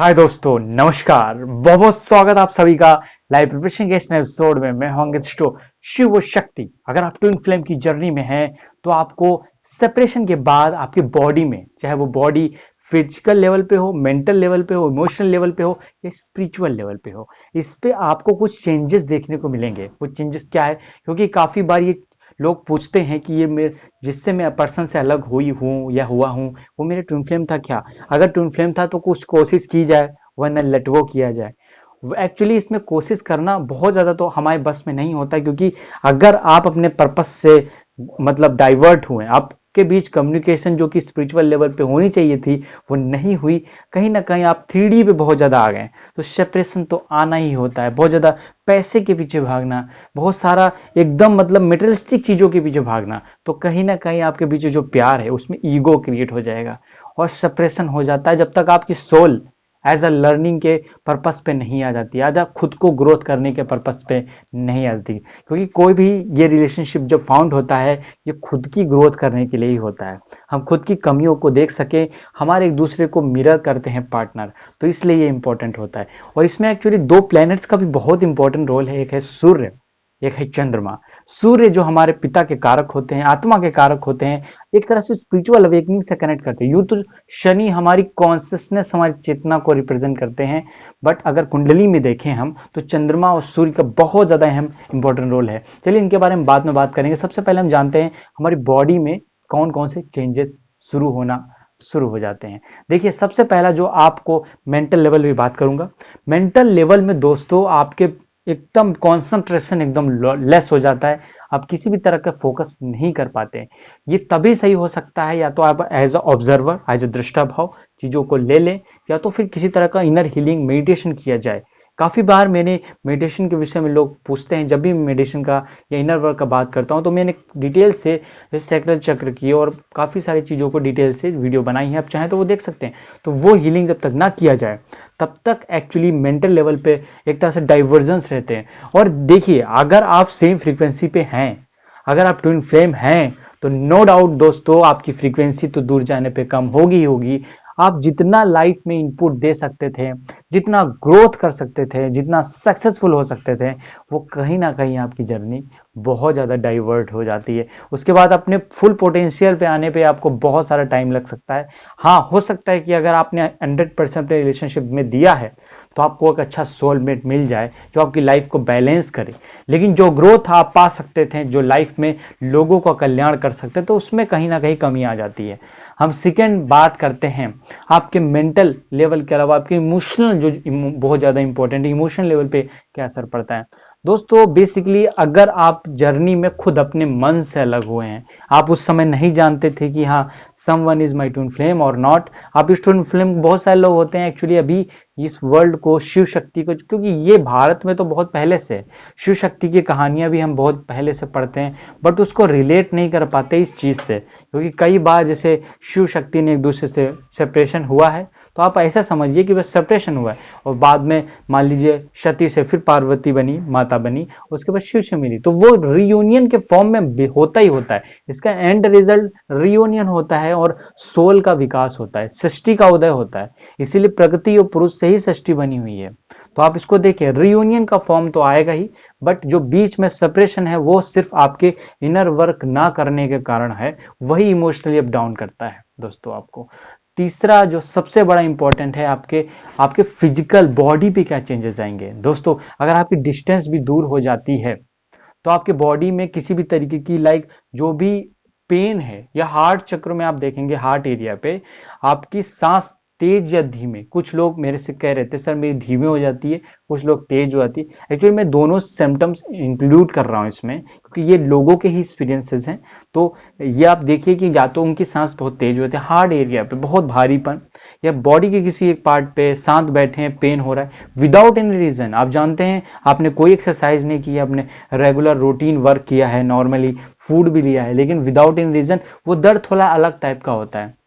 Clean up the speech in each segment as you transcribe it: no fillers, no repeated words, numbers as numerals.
हाय दोस्तों, नमस्कार। बहुत बहुत स्वागत आप सभी का लाइव प्रिपरेशन के इस नए एपिसोड में। मैं हूं अंकित स्टो, शिव शक्ति। अगर आप ट्विन फ्लेम की जर्नी में हैं तो आपको सेपरेशन के बाद आपकी बॉडी में, चाहे वो बॉडी फिजिकल लेवल पे हो, मेंटल लेवल पे हो, इमोशनल लेवल पे हो या स्पिरिचुअल लेवल पे हो, इस पे आपको कुछ चेंजेस देखने को मिलेंगे। वो चेंजेस क्या है? क्योंकि काफी बार ये लोग पूछते हैं कि ये मेरे जिससे मैं पर्सन से अलग हुई हूँ या हुआ हूँ, वो मेरे ट्विन फ्लेम था क्या? अगर ट्विन फ्लेम था तो कुछ कोशिश की जाए, वरना लेट गो किया जाए। एक्चुअली इसमें कोशिश करना बहुत ज्यादा तो हमारे बस में नहीं होता, क्योंकि अगर आप अपने पर्पस से मतलब डाइवर्ट हुए, आपके बीच कम्युनिकेशन जो कि स्पिरिचुअल लेवल पे होनी चाहिए थी वो नहीं हुई, कहीं ना कहीं आप 3D पे बहुत ज्यादा आ गए, तो सेपरेशन तो आना ही होता है। बहुत ज्यादा पैसे के पीछे भागना, बहुत सारा एकदम मतलब मेटेरियलिस्टिक चीजों के पीछे भागना, तो कहीं ना कहीं आपके पीछे जो प्यार है उसमें ईगो क्रिएट हो जाएगा और सेपरेशन हो जाता है जब तक आपकी सोल एज अ लर्निंग के पर्पस पे नहीं आ जाती, एज अ खुद को ग्रोथ करने के पर्पस पे नहीं आती। क्योंकि कोई भी ये रिलेशनशिप जब फाउंड होता है, ये खुद की ग्रोथ करने के लिए ही होता है। हम खुद की कमियों को देख सके, हमारे एक दूसरे को मिरर करते हैं पार्टनर, तो इसलिए ये इंपॉर्टेंट होता है। और इसमें एक्चुअली दो प्लैनेट्स का भी बहुत इंपॉर्टेंट रोल है। एक है सूर्य, एक है चंद्रमा। सूर्य जो हमारे पिता के कारक होते हैं, आत्मा के कारक होते हैं, एक तरह से स्पिरिचुअल अवेकनिंग से कनेक्ट करते हैं। यूं तो शनि हमारी कॉन्सियसनेस, हमारी चेतना को रिप्रेजेंट करते हैं, बट अगर कुंडली में देखें हम तो चंद्रमा और सूर्य का बहुत ज्यादा अहम इंपॉर्टेंट रोल है। चलिए इनके बारे में बाद में बात करेंगे। सबसे पहले हम जानते हैं हमारी बॉडी में कौन कौन से चेंजेस शुरू हो जाते हैं। देखिए, सबसे पहला जो आपको मेंटल लेवल में बात करूंगा। मेंटल लेवल में दोस्तों आपके एकदम कंसंट्रेशन एकदम लेस हो जाता है। आप किसी भी तरह का फोकस नहीं कर पाते। ये तभी सही हो सकता है या तो आप as a observer, as a दृष्टा भाव चीजों को ले लें, या तो फिर किसी तरह का इनर हीलिंग मेडिटेशन किया जाए। काफी बार मैंने मेडिटेशन के विषय में लोग पूछते हैं, जब भी मेडिटेशन का या इनर वर्क का बात करता हूं तो मैंने डिटेल से सैक्रल चक्र की और काफी सारी चीजों को डिटेल से वीडियो बनाई है, आप चाहें तो वो देख सकते हैं। तो वो हीलिंग जब तक ना किया जाए तब तक एक्चुअली मेंटल लेवल पे एक तरह से डाइवर्जेंस रहते हैं। और देखिए, अगर आप सेम फ्रीक्वेंसी पे हैं, अगर आप ट्विन फ्लेम हैं, तो नो डाउट दोस्तों आपकी फ्रीक्वेंसी तो दूर जाने पे कम होगी ही होगी। आप जितना लाइफ में इनपुट दे सकते थे, जितना ग्रोथ कर सकते थे, जितना सक्सेसफुल हो सकते थे, वो कहीं ना कहीं आपकी जर्नी बहुत ज्यादा डाइवर्ट हो जाती है। उसके बाद अपने फुल पोटेंशियल पे आने पे आपको बहुत सारा टाइम लग सकता है। हाँ, हो सकता है कि अगर आपने 100% अपने रिलेशनशिप में दिया है तो आपको एक अच्छा सोलमेट मिल जाए जो आपकी लाइफ को बैलेंस करे। लेकिन जो ग्रोथ आप पा सकते थे, जो लाइफ में लोगों का कल्याण कर सकते, तो उसमें कहीं ना कहीं कमी आ जाती है। हम सेकेंड बात करते हैं आपके मेंटल लेवल के अलावा आपके इमोशनल, जो बहुत ज्यादा इंपॉर्टेंट है, इमोशनल लेवल पे क्या असर पड़ता है। दोस्तों बेसिकली अगर आप जर्नी में खुद अपने मन से अलग हुए हैं, आप उस समय नहीं जानते थे कि हाँ someone is my twin flame और नॉट। आप इस ट्विन फ्लेम, बहुत सारे लोग होते हैं एक्चुअली अभी इस वर्ल्ड को, शिव शक्ति को, क्योंकि ये भारत में तो बहुत पहले से शिव शक्ति की कहानियां भी हम बहुत पहले से पढ़ते हैं, बट उसको रिलेट नहीं कर पाते इस चीज से। क्योंकि कई बार जैसे शिव शक्ति ने एक दूसरे से सेपरेशन हुआ है, तो आप ऐसा समझिए कि बस सेपरेशन हुआ है और बाद में मान लीजिए सती से फिर पार्वती बनी, माता बनी, उसके बाद शिव से मिली, तो वो रियूनियन के फॉर्म में होता ही होता है। इसका एंड रिजल्ट रियूनियन होता है और सोल का विकास होता है, सृष्टि का उदय होता है। इसीलिए प्रकृति और पुरुष से ही सृष्टि बनी हुई है। तो आप इसको देखिए, रियूनियन का फॉर्म तो आएगा ही, बट जो बीच में सेपरेशन है वो सिर्फ आपके इनर वर्क ना करने के कारण है, वही इमोशनली अप डाउन करता है दोस्तों आपको। तीसरा जो सबसे बड़ा इंपॉर्टेंट है, आपके आपके फिजिकल बॉडी पे क्या चेंजेस आएंगे। दोस्तों अगर आपकी डिस्टेंस भी दूर हो जाती है तो आपके बॉडी में किसी भी तरीके की जो भी पेन है, या हार्ट चक्र में आप देखेंगे, हार्ट एरिया पे आपकी सांस तेज या धीमे, कुछ लोग मेरे से कह रहे थे सर मेरी धीमे हो जाती है, कुछ लोग तेज हो जाती है। एक्चुअली मैं दोनों सिम्टम्स इंक्लूड कर रहा हूं इसमें, क्योंकि ये लोगों के ही एक्सपीरियंसेस हैं। तो ये आप देखिए कि या तो उनकी सांस बहुत तेज होती है, हार्ट एरिया पे बहुत भारीपन, या बॉडी के किसी एक पार्ट पे शांत बैठे हैं, पेन हो रहा है विदाउट एनी रीजन। आप जानते हैं आपने कोई एक्सरसाइज नहीं की, आपने रेगुलर रूटीन वर्क किया है, नॉर्मली फूड भी लिया है, लेकिन विदाउट एनी रीजन वो दर्द थोड़ा अलग टाइप का होता है।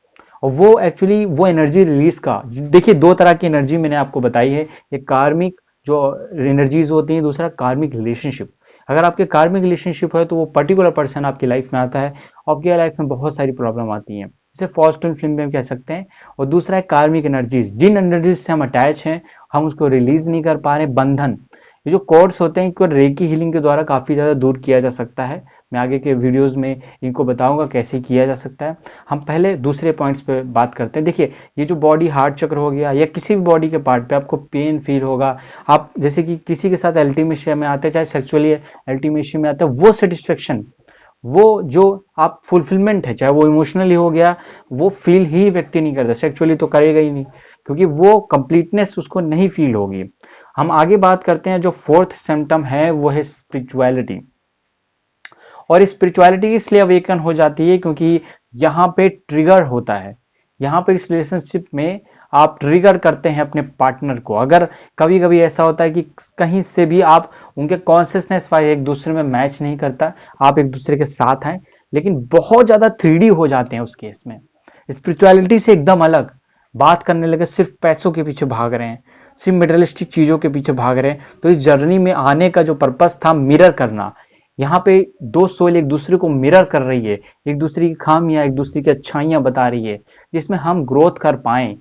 और वो एक्चुअली वो एनर्जी रिलीज का, देखिए दो तरह की एनर्जी मैंने आपको बताई है, एक कार्मिक जो एनर्जीज होती हैं, दूसरा कार्मिक रिलेशनशिप। अगर आपके कार्मिक रिलेशनशिप है तो वो पर्टिकुलर पर्सन आपकी लाइफ में आता है, आपकी लाइफ में बहुत सारी प्रॉब्लम आती हैं। इसे फॉल्स ट्विन फ्लेम भी कह सकते हैं। और दूसरा है कार्मिक एनर्जीज, जिन एनर्जीज से हम अटैच हैं हम उसको रिलीज नहीं कर पा रहे, बंधन। ये जो कॉर्ड्स होते हैं इनको रेकी हीलिंग के द्वारा काफी ज्यादा दूर किया जा सकता है। मैं आगे के वीडियोस में इनको बताऊंगा कैसे किया जा सकता है। हम पहले दूसरे पॉइंट्स पे बात करते हैं। देखिए ये जो बॉडी हार्ट चक्र हो गया या किसी भी बॉडी के पार्ट पे आपको पेन फील होगा, आप जैसे कि किसी के साथ अल्टीमेशिया में आते हैं, चाहे सेक्सुअली अल्टीमेशिया में आते हैं, वो सेटिस्फेक्शन, वो जो आप फुलफिलमेंट है, चाहे वो इमोशनली हो गया, वो फील ही व्यक्ति नहीं करता, सेक्सुअली तो करेगा ही नहीं, क्योंकि वो कंप्लीटनेस उसको नहीं फील होगी। हम आगे बात करते हैं, जो फोर्थ सिम्टम है वो है स्पिरिचुअलिटी। और स्पिरिचुअलिटी इसलिए अवेकन हो जाती है क्योंकि यहाँ पे ट्रिगर होता है, यहाँ पे इस रिलेशनशिप में आप ट्रिगर करते हैं अपने पार्टनर को। अगर कभी कभी ऐसा होता है कि कहीं से भी आप उनके कॉन्शियसनेस वाइज एक दूसरे में मैच नहीं करता, आप एक दूसरे के साथ हैं लेकिन बहुत ज्यादा 3D हो जाते हैं उस केस में, स्पिरिचुअलिटी से एकदम अलग बात करने लगे, सिर्फ पैसों के पीछे भाग रहे हैं, सिर्फ मेटेरियलिस्टिक चीजों के पीछे भाग रहे हैं। तो इस जर्नी में आने का जो पर्पस था मिरर करना, यहाँ पे दो सोल एक दूसरे को मिरर कर रही है, एक दूसरे की खामियां एक दूसरे की अच्छाइयां बता रही है, जिसमें हम ग्रोथ कर पाए।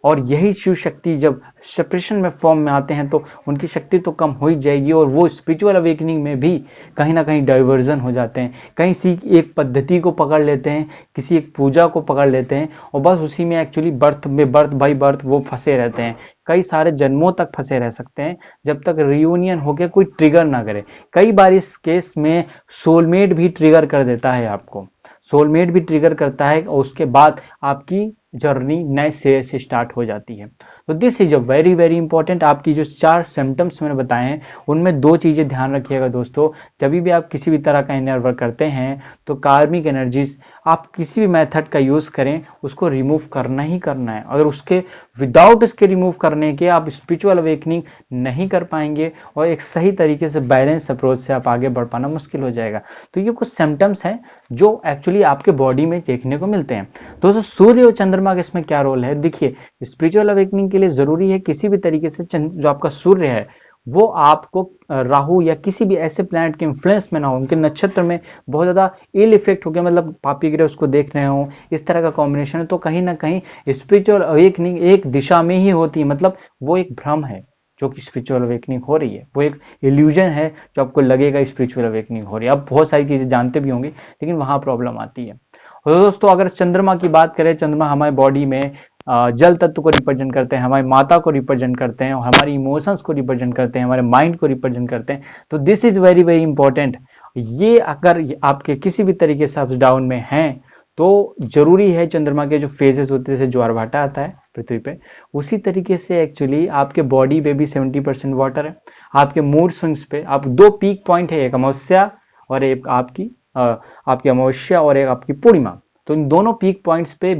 और यही शिव शक्ति जब सेपरेशन में फॉर्म में आते हैं तो उनकी शक्ति तो कम हो ही जाएगी, और वो स्पिरिचुअल अवेकनिंग में भी कहीं ना कहीं डाइवर्जन हो जाते हैं, कहीं सी एक पद्धति को पकड़ लेते हैं, किसी एक पूजा को पकड़ लेते हैं, और बस उसी में एक्चुअली बर्थ बाई बर्थ वो फंसे रहते हैं, कई सारे जन्मों तक फंसे रह सकते हैं जब तक रियूनियन होकर कोई ट्रिगर ना करे। कई बार इस केस में सोलमेट भी ट्रिगर कर देता है, आपको सोलमेट भी ट्रिगर करता है, और उसके बाद आपकी जर्नी नए सिरे से स्टार्ट हो जाती है। तो this is a very very important. आपकी जो 4 सिम्टम्स मैंने बताए हैं उनमें 2 चीजें ध्यान रखिएगा दोस्तों, जब भी आप किसी भी तरह का इनर वर्क करते हैं तो कार्मिक एनर्जीज आप किसी भी मेथड का यूज करें उसको रिमूव करना ही करना है। अगर उसके विदाउट इसके रिमूव करने के आप स्पिरिचुअल अवेकनिंग नहीं कर पाएंगे और एक सही तरीके से बैलेंस अप्रोच से आप आगे बढ़ पाना मुश्किल हो जाएगा। तो ये कुछ सिम्टम्स हैं जो एक्चुअली आपके बॉडी में देखने को मिलते हैं। दोस्तों सूर्य और चंद्रमा का इसमें क्या रोल है? देखिए स्पिरिचुअल अवेकनिंग के लिए जरूरी है किसी भी तरीके से जो आपका सूर्य है वो आपको राहु या किसी भी ऐसे प्लैनेट के इन्फ्लुएंस में ना हो, उनके नक्षत्र में बहुत ज्यादा इल इफेक्ट हो गया, मतलब पापी ग्रह उसको देख रहे हो, इस तरह का कॉम्बिनेशन है, तो कहीं ना कहीं स्पिरिचुअल अवेकनिंग एक दिशा में ही होती है, मतलब वो एक भ्रम है जो कि स्पिरिचुअल अवेकनिंग हो रही है, वो एक इल्यूजन है जो आपको लगेगा स्पिरिचुअल अवेकनिंग हो रही है। आप बहुत सारी चीजें जानते भी होंगे लेकिन वहां प्रॉब्लम आती है। और दोस्तों अगर चंद्रमा की बात करें, चंद्रमा हमारे बॉडी में जल तत्व को रिप्रेजेंट करते हैं, हमारी माता को रिप्रेजेंट करते हैं, और हमारी इमोशंस को रिप्रेजेंट करते हैं, हमारे माइंड को रिप्रेजेंट करते हैं। तो this is very very important. ये अगर आपके किसी भी तरीके से अप डाउन में हैं तो जरूरी है चंद्रमा के जो फेजेस होते हैं, जैसे ज्वारभाटा आता है पृथ्वी पे, उसी तरीके से एक्चुअली आपके बॉडी पे भी 70% वाटर है। आपके मूड स्विंग्स पे आप 2 पीक पॉइंट है, एक अमावस्या और एक आपकी अमावस्या और एक आपकी पूर्णिमा। तो इन दोनों पीक पॉइंट्स पे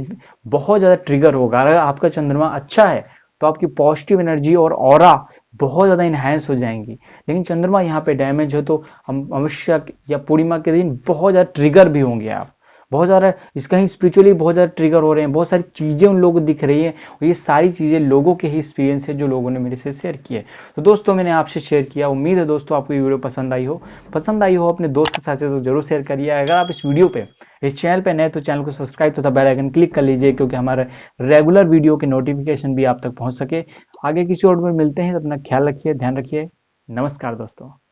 बहुत ज्यादा ट्रिगर होगा। अगर आपका चंद्रमा अच्छा है तो आपकी पॉजिटिव एनर्जी और ऑरा बहुत ज्यादा इनहैंस हो जाएंगी, लेकिन चंद्रमा यहाँ पे डैमेज हो तो अमावस्या या पूर्णिमा के दिन बहुत ज्यादा ट्रिगर भी होंगे आप, बहुत ज्यादा इसका ही स्पिरिचुअली बहुत ज्यादा ट्रिगर हो रहे हैं, बहुत सारी चीजें उन लोगों को दिख रही है, और ये सारी चीजें लोगों के ही एक्सपीरियंस है जो लोगों ने मेरे से शेयर किए। तो दोस्तों मैंने आपसे शेयर किया, उम्मीद है दोस्तों आपको ये वीडियो पसंद आई हो अपने दोस्त के साथ तो जरूर शेयर करिए। अगर आप इस वीडियो पे इस चैनल पे नए तो चैनल को सब्सक्राइब तथा बेल आइकन क्लिक कर लीजिए, क्योंकि हमारे रेगुलर वीडियो के नोटिफिकेशन भी आप तक पहुंच सके। आगे किसी और में मिलते हैं, तो अपना ख्याल रखिए, ध्यान रखिए। नमस्कार दोस्तों।